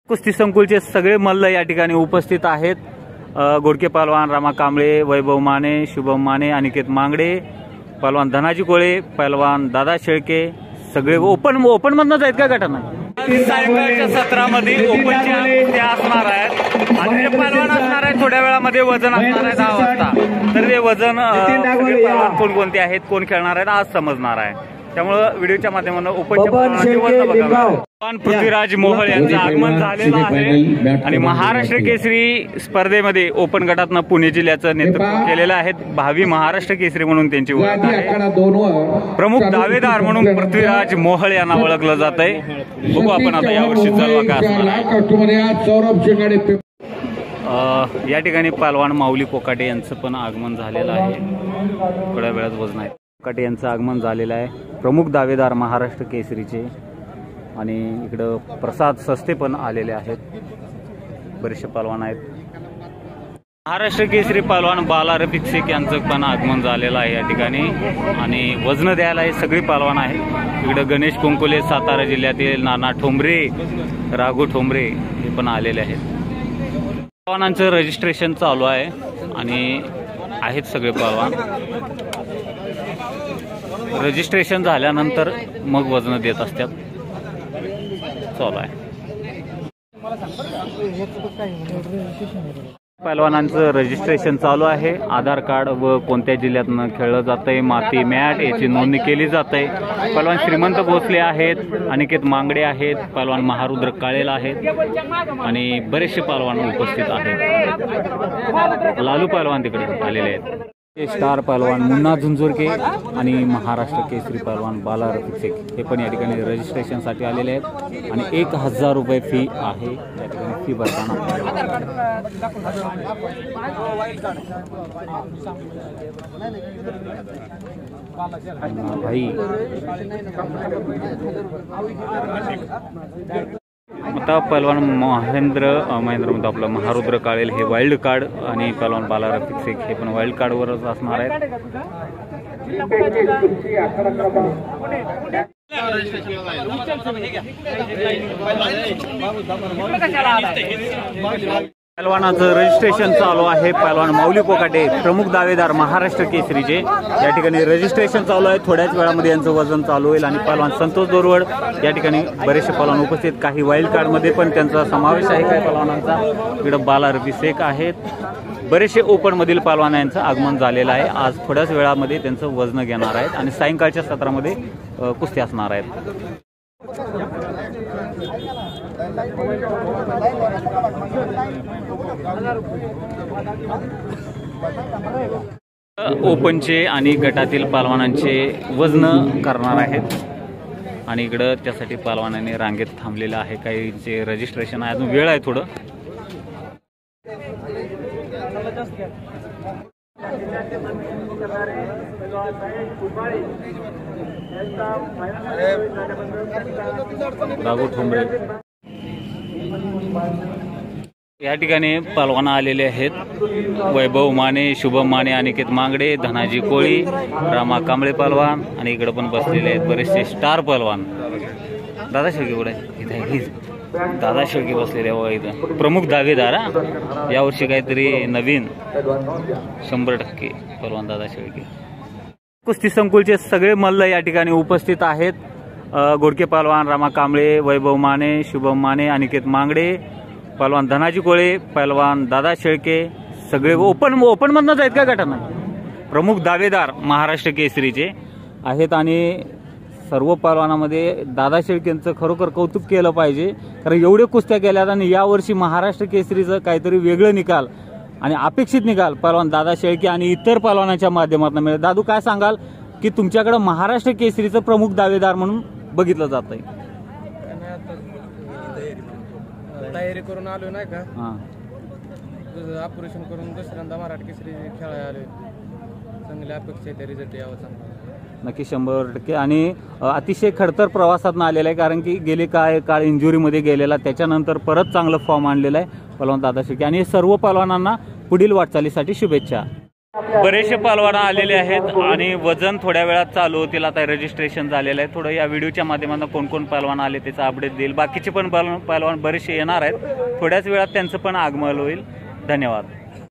कुस्ती संकुलचे सगळे मल्ल या ठिकाणी उपस्थित आहेत। गोडके पहलवान रामा कांबळे, वैभव माने, शुभम माने, अनिकेत मांगडे, पहलवान धनाजी कोळे, पहलवान दादा शेळके सगळे ओपन मधनच आहेत का गटांना? सायकलच्या सत्रामध्ये ओपनच्या कुस्त्या असणार आहेत आणि हे पहलवान असणार आहे थोड्या वेळामध्ये वजन असणार आहे 10 वाजता। तर हे वजन कोणकोणते आहेत, कोण खेळणार आहेत आज समजणार आहे। त्यामुळे व्हिडिओच्या माध्यमातून ओपनच्या पहलवानांचे वजन बघा। पृथ्वीराज मोहोळ यांचं आगमन झालेलं आहे आणि महाराष्ट्र केसरी स्पर्धेमध्ये ओपन गटातनं पुणे जिल्ह्याचं नेतृत्व केलेलं आहे। भावी महाराष्ट्र केसरी म्हणून त्यांची ओळख आहे। प्रमुख दावेदार म्हणून पृथ्वीराज मोहोळ यांना ओळखलं जात आहे। बघू आपण आता यावर्षी जलवा काय असणार आहे। या ठिकाणी पहलवान माऊली कोकाटे यांचं पण आगमन झालेलं आहे। थोड्या वेळात वजन आहे। कोकाटे यांचं आगमन झालेलं आहे, प्रमुख दावेदार महाराष्ट्र केसरीचे। आणि इकडं प्रसाद सस्ते पण आलेले आहेत, बरेचसे पहलवान आहेत। महाराष्ट्र केसरी पहलवान बाला रफिक शेख यांचं पण आगमन झालेलं आहे या ठिकाणी आणि वजन द्यायला हे सगळे पहलवान आहेत। इकडं गणेश कोंकोले सातारा जिल्ह्यातील, नाना ठोंबरे, राघू ठोंबरे हे पण आलेले आहेत। पहलवानांचं रजिस्ट्रेशन चालू आहे आणि आहेत सगळे पहलवान। रजिस्ट्रेशन झाल्यानंतर मग वजन देत असतात, चालू आहे। पहलवानांचं रजिस्ट्रेशन चालू आहे। आधार कार्ड व कोणत्या जिल्ह्यातनं खेळलं जातंय, माती मॅट याची नोंदणी केली जाते। पहलवान श्रीमंत भोसले आहेत, अनिकेत मांगडे आहेत, पहलवान महारुद्र काळेला आहेत आणि बरेचसे पहलवान उपस्थित आहेत। लालू पहलवान तिकडे आलेले आहेत। स्टार पहलवान मुन्ना झुंझुरके आणि महाराष्ट्र केसरी पहलवान बाला रफिक शेख हे पण या ठिकाणी रजिस्ट्रेशनसाठी आलेले आहेत आणि 1000 रुपये फी आहे या ठिकाणी फी भरताना। भाई आता पहलवान महेंद्र म्हणतो आपलं महारुद्र काळेल हे वाईल्ड कार्ड आणि पहलवान बाला रफिक शेख हे पण वाईल्ड कार्डवरच असणार आहेत। पहलवानाचं रजिस्ट्रेशन चालू आहे। पहलवान माऊली कोकाटे प्रमुख दावेदार महाराष्ट्र केसरीचे या ठिकाणी रजिस्ट्रेशन चालू आहे। थोड्याच वेळामध्ये यांचं वजन चालू होईल आणि पहलवान संतोष दोरवड या ठिकाणी बरेचसे पहलवान उपस्थित, काही वाईल्ड कार्ड मध्ये पण त्यांचा समावेश आहे काही पहलवानांचा। इकडे बाला रफिक शेख आहेत, बरेचसे ओपन मधील पहलवानांचं आगमन झालेलं आहे। आज थोड्याच वेळामध्ये त्यांचं वजन घेणार आहेत आणि सायंकाळच्या सत्रामध्ये कुस्ती असणार आहेत। ओपनचे आणि गटातील पहलवानांचे वजन करणार आहेत आणि इकडं त्यासाठी पहलवानांनी रांगेत थांबलेलं आहे। काहींचे रजिस्ट्रेशन आहे, अजून वेळ आहे थोडं। राघू ठोंबरे या ठिकाणी पहलवान आलेले आहेत। वैभव माने, शुभम माने, अनिकेत मांगडे, धनाजी कोळी, रामा कांबळे पहलवान आणि इकडे पण बसलेले आहेत बरेचसे स्टार पहलवान। दादा शेळके कुठे इथे? दादा शेळके बसलेले आहे इथं, प्रमुख दावेदार। यावर्षी काहीतरी नवीन 100% पहलवान दादा शेळके। कुस्ती संकुलचे सगळे मल्ल या ठिकाणी उपस्थित आहेत। गोडके पहलवान रामा कांबळे, वैभव माने, शुभम माने, अनिकेत मांगडे, पहलवान धनाजी कोळे, पहलवान दादा शेळके सगळे ओपन मधनच आहेत का गटांना? प्रमुख दावेदार महाराष्ट्र केसरीचे आहेत आणि सर्व पहलवानामध्ये दादा शेळकेंचं खरोखर कौतुक केलं पाहिजे, कारण एवढे कुस्त्या केल्यात आणि यावर्षी महाराष्ट्र केसरीचं काहीतरी वेगळं निकाल आणि अपेक्षित निकाल पहलवान दादा शेळके आणि इतर पहलवानांच्या माध्यमातून मिळेल। दादू काय सांगाल की तुमच्याकडे महाराष्ट्र केसरीचं प्रमुख दावेदार म्हणून बघितलं जात आहे? तयारी करून आलो नाही का, ऑपरेशन करून दुसऱ्यांदा मराठी केसरी खेळायला आलोय। चांगली अपेक्षा आहे रिझल्ट यावं चांगला, नक्की 100%। आणि अतिशय खडतर प्रवासातून आलेला आहे, कारण की गेले काय काळ इंजुरीमध्ये गेलेला, त्याच्यानंतर परत चांगलं फॉर्म आणलेलं आहे पहलवान दादा शेळके आणि सर्व पहलवानांना पुढील वाटचालीसाठी शुभेच्छा। बरेचसे पहलवान आलेले आहेत आणि वजन थोड्या वेळात चालू होतील. आता रजिस्ट्रेशन झालेलं आहे. थोडं या व्हिडिओच्या माध्यमातून कोण कोण पहलवान आले त्याचा अपडेट देईल. बाकीचे पण पहलवान बरेचसे येणार आहेत. थोड्याच वेळात त्यांचं पण आगमन होईल. धन्यवाद.